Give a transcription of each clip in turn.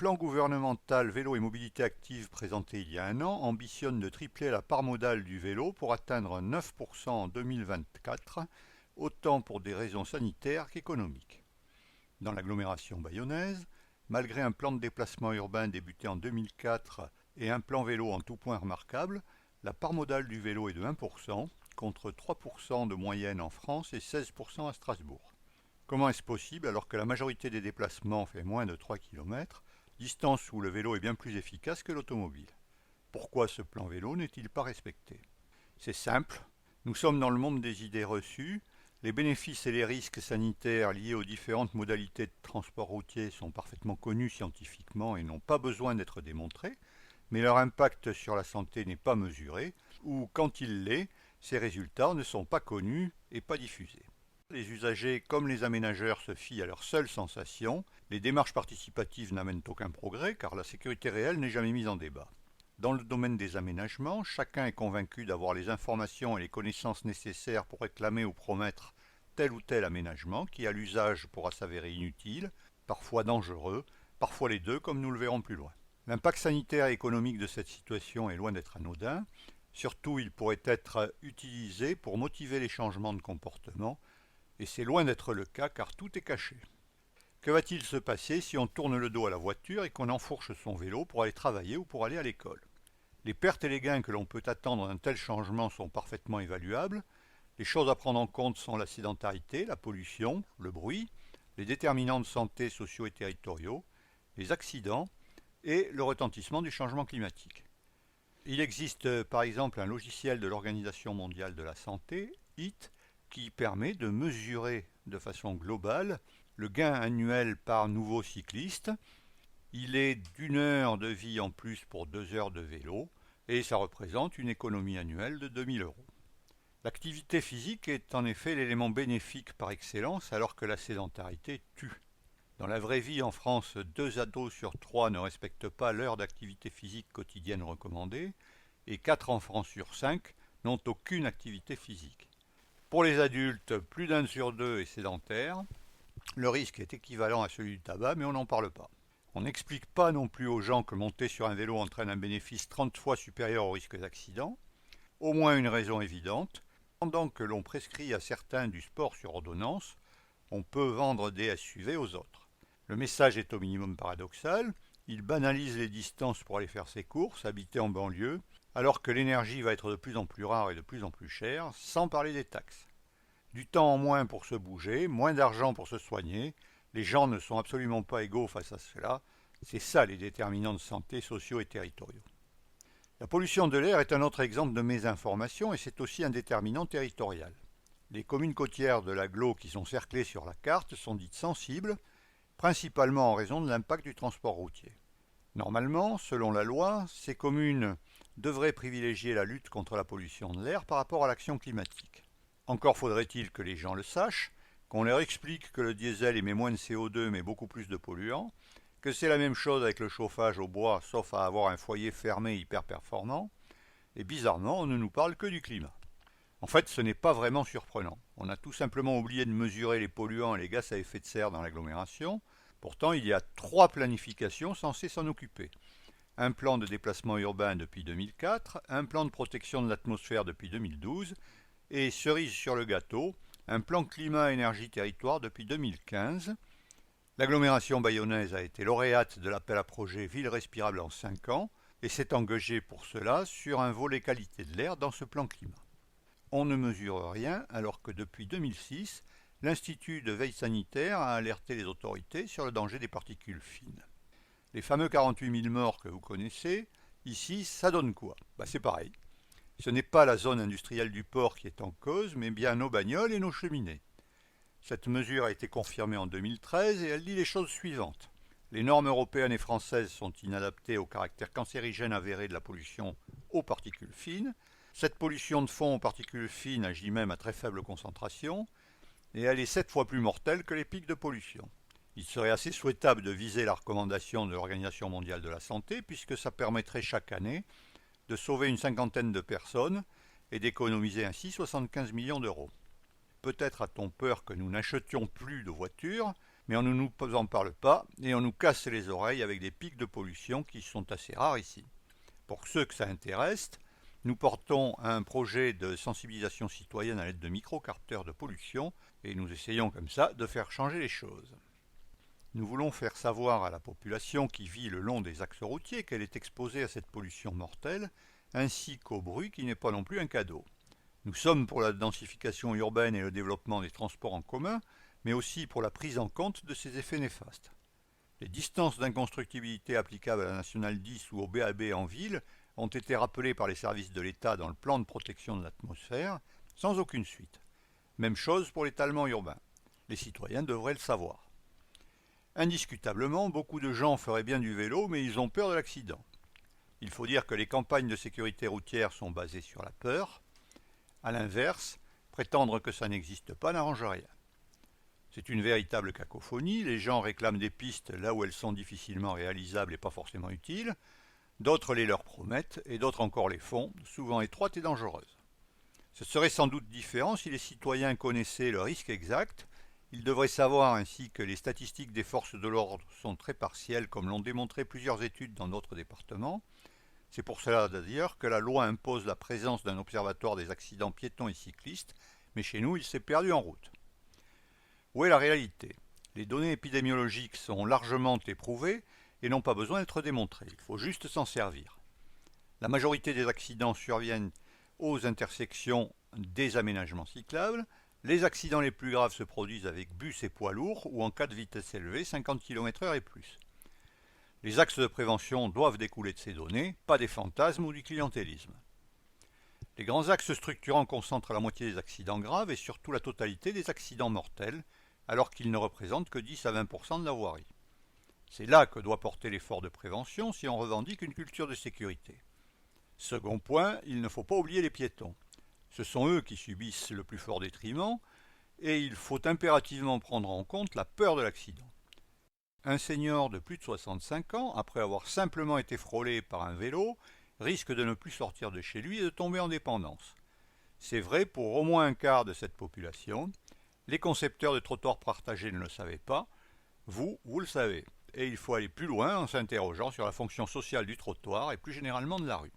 plan gouvernemental vélo et mobilité active présenté il y a un an ambitionne de tripler la part modale du vélo pour atteindre 9% en 2024, autant pour des raisons sanitaires qu'économiques. Dans l'agglomération bayonnaise, malgré un plan de déplacement urbain débuté en 2004 et un plan vélo en tout point remarquable, la part modale du vélo est de 1%, contre 3% de moyenne en France et 16% à Strasbourg. Comment est-ce possible alors que la majorité des déplacements fait moins de 3 km, distance où le vélo est bien plus efficace que l'automobile? Pourquoi ce plan vélo n'est-il pas respecté? C'est simple, nous sommes dans le monde des idées reçues, les bénéfices et les risques sanitaires liés aux différentes modalités de transport routier sont parfaitement connus scientifiquement et n'ont pas besoin d'être démontrés, mais leur impact sur la santé n'est pas mesuré, ou quand il l'est, ces résultats ne sont pas connus et pas diffusés. Les usagers comme les aménageurs se fient à leurs seules sensations, les démarches participatives n'amènent aucun progrès car la sécurité réelle n'est jamais mise en débat. Dans le domaine des aménagements, chacun est convaincu d'avoir les informations et les connaissances nécessaires pour réclamer ou promettre tel ou tel aménagement qui à l'usage pourra s'avérer inutile, parfois dangereux, parfois les deux comme nous le verrons plus loin. L'impact sanitaire et économique de cette situation est loin d'être anodin, surtout il pourrait être utilisé pour motiver les changements de comportement, et c'est loin d'être le cas car tout est caché. Que va-t-il se passer si on tourne le dos à la voiture et qu'on enfourche son vélo pour aller travailler ou pour aller à l'école? Les pertes et les gains que l'on peut attendre d'un tel changement sont parfaitement évaluables. Les choses à prendre en compte sont la sédentarité, la pollution, le bruit, les déterminants de santé sociaux et territoriaux, les accidents et le retentissement du changement climatique. Il existe par exemple un logiciel de l'Organisation mondiale de la santé, HIT, qui permet de mesurer de façon globale le gain annuel par nouveau cycliste. Il est d'1 heure de vie en plus pour 2 heures de vélo et ça représente une économie annuelle de 2 000 euros. L'activité physique est en effet l'élément bénéfique par excellence alors que la sédentarité tue. Dans la vraie vie en France, 2 ados sur 3 ne respectent pas l'heure d'activité physique quotidienne recommandée et 4 enfants sur 5 n'ont aucune activité physique. Pour les adultes, plus d'1 sur 2 est sédentaire. Le risque est équivalent à celui du tabac, mais on n'en parle pas. On n'explique pas non plus aux gens que monter sur un vélo entraîne un bénéfice 30 fois supérieur au risque d'accident. Au moins une raison évidente. Pendant que l'on prescrit à certains du sport sur ordonnance, on peut vendre des SUV aux autres. Le message est au minimum paradoxal. Il banalise les distances pour aller faire ses courses, habiter en banlieue, alors que l'énergie va être de plus en plus rare et de plus en plus chère, sans parler des taxes. Du temps en moins pour se bouger, moins d'argent pour se soigner, les gens ne sont absolument pas égaux face à cela, c'est ça les déterminants de santé sociaux et territoriaux. La pollution de l'air est un autre exemple de mésinformation et c'est aussi un déterminant territorial. Les communes côtières de l'agglo qui sont cerclées sur la carte sont dites sensibles, principalement en raison de l'impact du transport routier. Normalement, selon la loi, ces communes devraient privilégier la lutte contre la pollution de l'air par rapport à l'action climatique. Encore faudrait-il que les gens le sachent, qu'on leur explique que le diesel émet moins de CO2 mais beaucoup plus de polluants, que c'est la même chose avec le chauffage au bois sauf à avoir un foyer fermé hyper performant, et bizarrement on ne nous parle que du climat. En fait, ce n'est pas vraiment surprenant. On a tout simplement oublié de mesurer les polluants et les gaz à effet de serre dans l'agglomération. Pourtant, il y a 3 planifications censées s'en occuper. Un plan de déplacement urbain depuis 2004, un plan de protection de l'atmosphère depuis 2012, et cerise sur le gâteau, un plan climat-énergie-territoire depuis 2015. L'agglomération bayonnaise a été lauréate de l'appel à projet Ville respirable en 5 ans et s'est engagée pour cela sur un volet qualité de l'air dans ce plan climat. On ne mesure rien alors que depuis 2006, l'Institut de veille sanitaire a alerté les autorités sur le danger des particules fines. Les fameux 48 000 morts que vous connaissez, ici, ça donne quoi? C'est pareil. Ce n'est pas la zone industrielle du port qui est en cause, mais bien nos bagnoles et nos cheminées. Cette mesure a été confirmée en 2013 et elle dit les choses suivantes. Les normes européennes et françaises sont inadaptées au caractère cancérigène avéré de la pollution aux particules fines. Cette pollution de fond aux particules fines agit même à très faible concentration et elle est 7 fois plus mortelle que les pics de pollution. Il serait assez souhaitable de viser la recommandation de l'Organisation mondiale de la santé puisque ça permettrait chaque année de sauver une 50aine de personnes et d'économiser ainsi 75 millions d'euros. Peut-être a-t-on peur que nous n'achetions plus de voitures, mais on ne nous en parle pas et on nous casse les oreilles avec des pics de pollution qui sont assez rares ici. Pour ceux que ça intéresse, nous portons un projet de sensibilisation citoyenne à l'aide de micro-capteurs de pollution et nous essayons comme ça de faire changer les choses. Nous voulons faire savoir à la population qui vit le long des axes routiers qu'elle est exposée à cette pollution mortelle, ainsi qu'au bruit qui n'est pas non plus un cadeau. Nous sommes pour la densification urbaine et le développement des transports en commun, mais aussi pour la prise en compte de ces effets néfastes. Les distances d'inconstructibilité applicables à la nationale 10 ou au BAB en ville ont été rappelées par les services de l'État dans le plan de protection de l'atmosphère, sans aucune suite. Même chose pour l'étalement urbain. Les citoyens devraient le savoir. Indiscutablement, beaucoup de gens feraient bien du vélo, mais ils ont peur de l'accident. Il faut dire que les campagnes de sécurité routière sont basées sur la peur. A l'inverse, prétendre que ça n'existe pas n'arrange rien. C'est une véritable cacophonie, les gens réclament des pistes là où elles sont difficilement réalisables et pas forcément utiles, d'autres les leur promettent et d'autres encore les font, souvent étroites et dangereuses. Ce serait sans doute différent si les citoyens connaissaient le risque exact. Ils devraient savoir ainsi que les statistiques des forces de l'ordre sont très partielles, comme l'ont démontré plusieurs études dans d'autres départements. C'est pour cela d'ailleurs que la loi impose la présence d'un observatoire des accidents piétons et cyclistes, mais chez nous il s'est perdu en route. Où est la réalité? Les données épidémiologiques sont largement éprouvées et n'ont pas besoin d'être démontrées, il faut juste s'en servir. La majorité des accidents surviennent aux intersections des aménagements cyclables. Les accidents les plus graves se produisent avec bus et poids lourds ou en cas de vitesse élevée, 50 km/h et plus. Les axes de prévention doivent découler de ces données, pas des fantasmes ou du clientélisme. Les grands axes structurants concentrent la moitié des accidents graves et surtout la totalité des accidents mortels, alors qu'ils ne représentent que 10 à 20% de la voirie. C'est là que doit porter l'effort de prévention si on revendique une culture de sécurité. Second point, il ne faut pas oublier les piétons. Ce sont eux qui subissent le plus fort détriment et il faut impérativement prendre en compte la peur de l'accident. Un senior de plus de 65 ans, après avoir simplement été frôlé par un vélo, risque de ne plus sortir de chez lui et de tomber en dépendance. C'est vrai pour au moins un quart de cette population. Les concepteurs de trottoirs partagés ne le savaient pas. Vous le savez. Et il faut aller plus loin en s'interrogeant sur la fonction sociale du trottoir et plus généralement de la rue.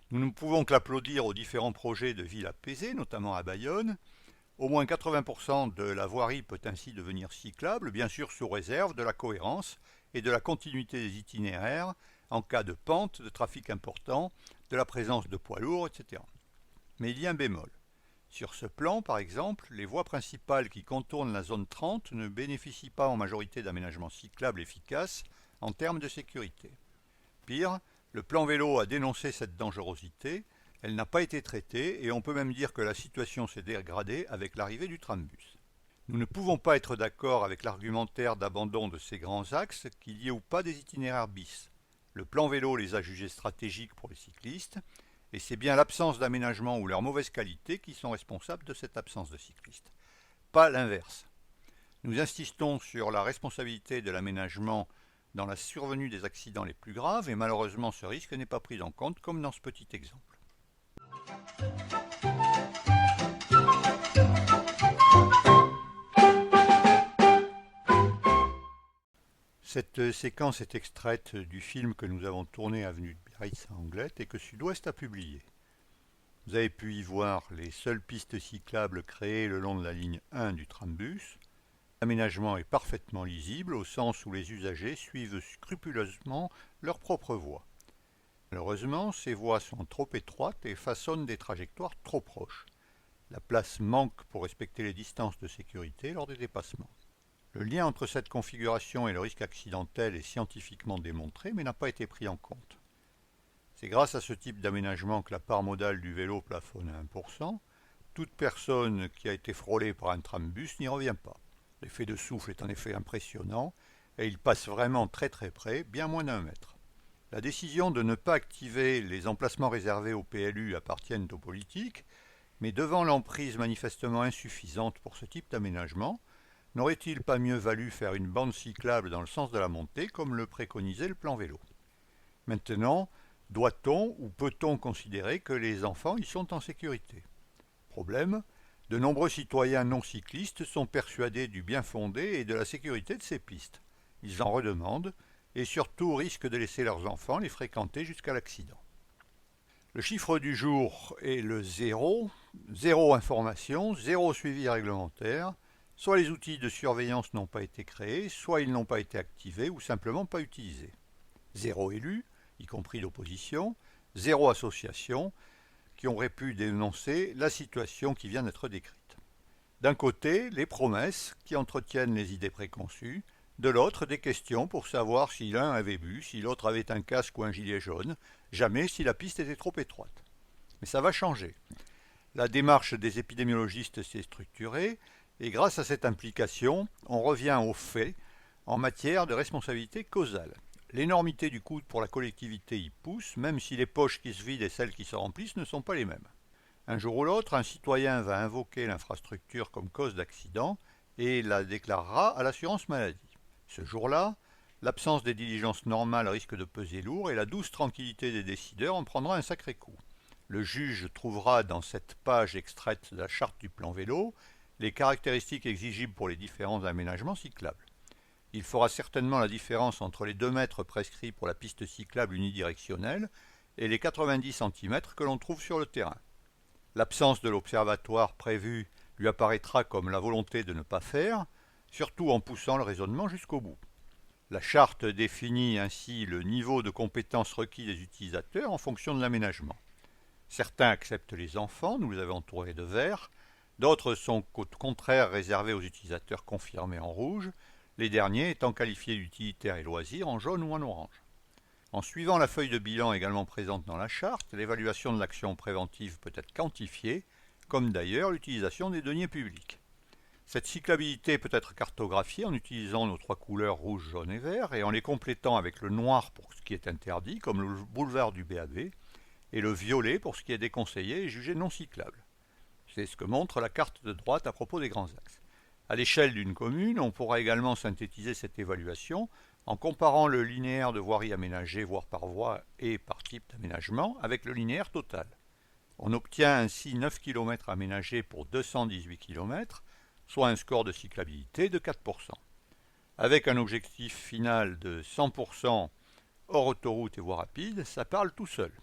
Nous ne pouvons qu'applaudir aux différents projets de villes apaisées, notamment à Bayonne. Au moins 80% de la voirie peut ainsi devenir cyclable, bien sûr sous réserve de la cohérence et de la continuité des itinéraires en cas de pente, de trafic important, de la présence de poids lourds, etc. Mais il y a un bémol. Sur ce plan, par exemple, les voies principales qui contournent la zone 30 ne bénéficient pas en majorité d'aménagements cyclables efficaces en termes de sécurité. Pire, le plan vélo a dénoncé cette dangerosité. Elle n'a pas été traitée et on peut même dire que la situation s'est dégradée avec l'arrivée du trambus. Nous ne pouvons pas être d'accord avec l'argumentaire d'abandon de ces grands axes, qu'il y ait ou pas des itinéraires bis. Le plan vélo les a jugés stratégiques pour les cyclistes et c'est bien l'absence d'aménagement ou leur mauvaise qualité qui sont responsables de cette absence de cyclistes. Pas l'inverse. Nous insistons sur la responsabilité de l'aménagement dans la survenue des accidents les plus graves et malheureusement ce risque n'est pas pris en compte comme dans ce petit exemple. Cette séquence est extraite du film que nous avons tourné avenue de Biarritz à Anglet et que Sud-Ouest a publié. Vous avez pu y voir les seules pistes cyclables créées le long de la ligne 1 du trambus. L'aménagement est parfaitement lisible au sens où les usagers suivent scrupuleusement leur propre voie. Malheureusement, ces voies sont trop étroites et façonnent des trajectoires trop proches. La place manque pour respecter les distances de sécurité lors des dépassements. Le lien entre cette configuration et le risque accidentel est scientifiquement démontré mais n'a pas été pris en compte. C'est grâce à ce type d'aménagement que la part modale du vélo plafonne à 1%. Toute personne qui a été frôlée par un trambus n'y revient pas. L'effet de souffle est en effet impressionnant et il passe vraiment très près, bien moins d'1 mètre. La décision de ne pas activer les emplacements réservés au PLU appartiennent aux politiques, mais devant l'emprise manifestement insuffisante pour ce type d'aménagement, n'aurait-il pas mieux valu faire une bande cyclable dans le sens de la montée comme le préconisait le plan vélo? Maintenant, doit-on ou peut-on considérer que les enfants y sont en sécurité? Problème, De nombreux citoyens non cyclistes sont persuadés du bien fondé et de la sécurité de ces pistes. Ils en redemandent et surtout risquent de laisser leurs enfants les fréquenter jusqu'à l'accident. Le chiffre du jour est le zéro. Zéro information, zéro suivi réglementaire. Soit les outils de surveillance n'ont pas été créés, soit ils n'ont pas été activés ou simplement pas utilisés. Zéro élu, y compris l'opposition. Zéro association qui aurait pu dénoncer la situation qui vient d'être décrite. D'un côté, les promesses qui entretiennent les idées préconçues, de l'autre, des questions pour savoir si l'un avait bu, si l'autre avait un casque ou un gilet jaune, jamais si la piste était trop étroite. Mais ça va changer. La démarche des épidémiologistes s'est structurée et grâce à cette implication, on revient aux faits en matière de responsabilité causale. L'énormité du coût pour la collectivité y pousse, même si les poches qui se vident et celles qui se remplissent ne sont pas les mêmes. Un jour ou l'autre, un citoyen va invoquer l'infrastructure comme cause d'accident et la déclarera à l'assurance maladie. Ce jour-là, l'absence des diligences normales risque de peser lourd et la douce tranquillité des décideurs en prendra un sacré coup. Le juge trouvera dans cette page extraite de la charte du plan vélo les caractéristiques exigibles pour les différents aménagements cyclables. Il fera certainement la différence entre les 2 mètres prescrits pour la piste cyclable unidirectionnelle et les 90 cm que l'on trouve sur le terrain. L'absence de l'observatoire prévu lui apparaîtra comme la volonté de ne pas faire, surtout en poussant le raisonnement jusqu'au bout. La charte définit ainsi le niveau de compétence requis des utilisateurs en fonction de l'aménagement. Certains acceptent les enfants, nous les avons entourés de vert, d'autres sont au contraire réservés aux utilisateurs confirmés en rouge, les derniers étant qualifiés d'utilitaires et loisirs en jaune ou en orange. En suivant la feuille de bilan également présente dans la charte, l'évaluation de l'action préventive peut être quantifiée, comme d'ailleurs l'utilisation des deniers publics. Cette cyclabilité peut être cartographiée en utilisant nos 3 couleurs rouge, jaune et vert et en les complétant avec le noir pour ce qui est interdit, comme le boulevard du BAB, et le violet pour ce qui est déconseillé et jugé non cyclable. C'est ce que montre la carte de droite à propos des grands axes. À l'échelle d'une commune, on pourra également synthétiser cette évaluation en comparant le linéaire de voirie aménagée, voire par voie et par type d'aménagement, avec le linéaire total. On obtient ainsi 9 km aménagés pour 218 km, soit un score de cyclabilité de 4%. Avec un objectif final de 100% hors autoroute et voie rapide, ça parle tout seul.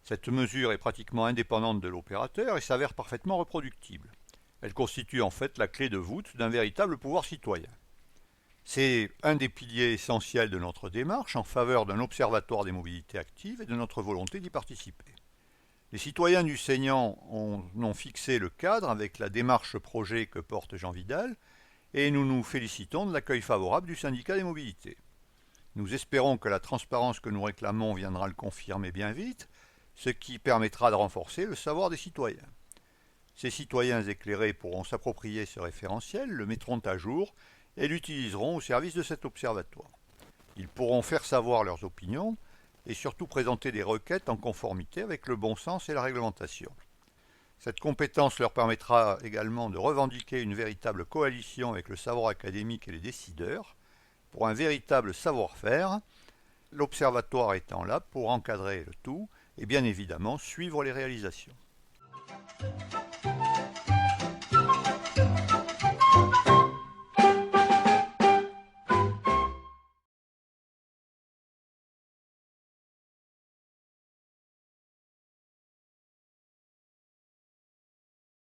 Cette mesure est pratiquement indépendante de l'opérateur et s'avère parfaitement reproductible. Elle constitue en fait la clé de voûte d'un véritable pouvoir citoyen. C'est un des piliers essentiels de notre démarche en faveur d'un observatoire des mobilités actives et de notre volonté d'y participer. Les citoyens du Seignan ont fixé le cadre avec la démarche projet que porte Jean Vidal et nous nous félicitons de l'accueil favorable du syndicat des mobilités. Nous espérons que la transparence que nous réclamons viendra le confirmer bien vite, ce qui permettra de renforcer le savoir des citoyens. Ces citoyens éclairés pourront s'approprier ce référentiel, le mettront à jour et l'utiliseront au service de cet observatoire. Ils pourront faire savoir leurs opinions et surtout présenter des requêtes en conformité avec le bon sens et la réglementation. Cette compétence leur permettra également de revendiquer une véritable coalition avec le savoir académique et les décideurs pour un véritable savoir-faire, l'observatoire étant là pour encadrer le tout et bien évidemment suivre les réalisations.